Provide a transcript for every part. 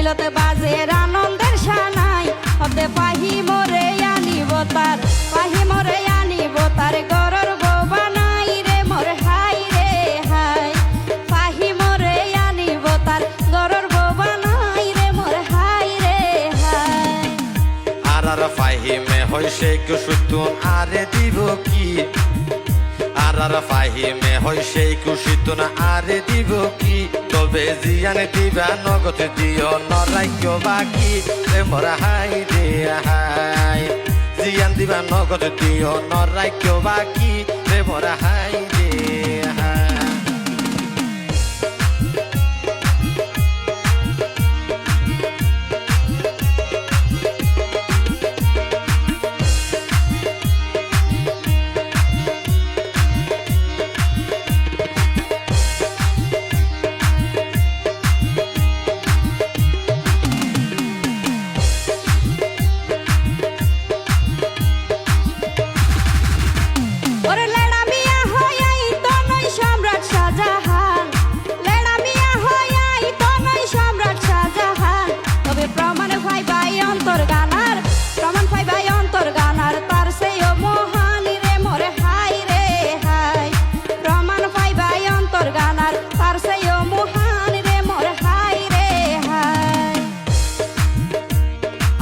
বিলতে বাজে আনন্দের সানাই হতে পাহি মোরে আনিব তার পাহি মোরে আনিব তার গরর বউ বানাই রে মোর হাই রে হাই পাহি মোরে আনিব তার গরর বউ বানাই রে মোর হাই রে হাই আর ফাহিমে হইছে কুসুতুন আরে দিব কি আর ফাহিমে হইছে কুসুতুন আরে দিব কি তবে জিয়ান দিবা নগদ দিও নরাইক্য বাকি রে মোর হাই রে হাই জিয়ান দিবা নগদ দিও নরাইক্য বাকি রে মোর হাই রে হাই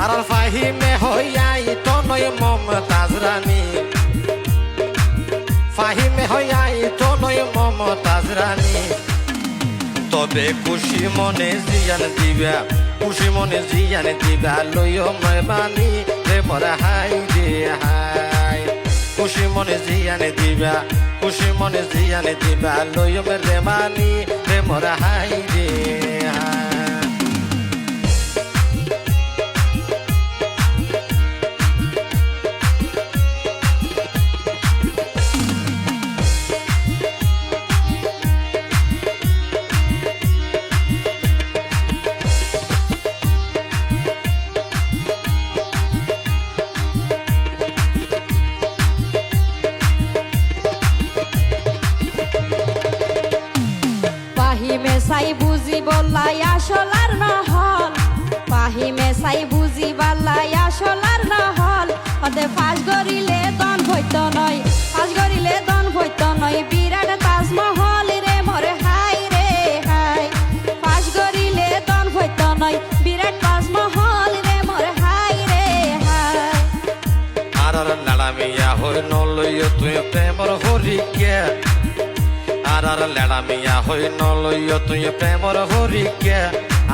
আর ফাহিমে হইয়াই তো নয় মমতাজ রানী ফাহিমে হইয়াই তো নয় মমতাজ রানী তবে খুশি মনে জিয়ান দিবা খুশি মনে জিয়ান দিবা লইও মেহমানি রে মোর হাই রে হাই খুশি মনে জিয়ান দিবা খুশি মনে জিয়ান দিবা লইও মেহমানি রে মোর হাই রে হাই পাহিমে সাই বুঝি বললাই আসলার নহল পাহিমে সাই বুঝি বললাই আসলার নহল হতে ফাঁস গরিলে দন হইত নয় ফাঁস গরিলে দন হইত নয় বিরাট তাজমহল রে মোরে হাই রে হাই ফাঁস গরিলে দন হইত নয় বিরাট তাজমহল রে মোরে হাই রে হাই আর লাড়ামিয়া হই নলইও তুই প্রেমর হরিকে আর লেড়ামিয়া হই নলইও তুই প্রেমর হরিকে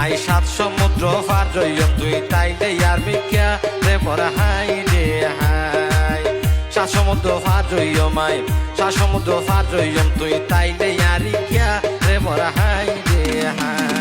আই সাত সমুদ্র পার জইম তুই তাইলে আর মিকে রে মোর হাই রে হাই সাত সমুদ্র পার জইম মাই সাত সমুদ্র পার জইম তুই তাইলে আর রে মোর হাই রে হাই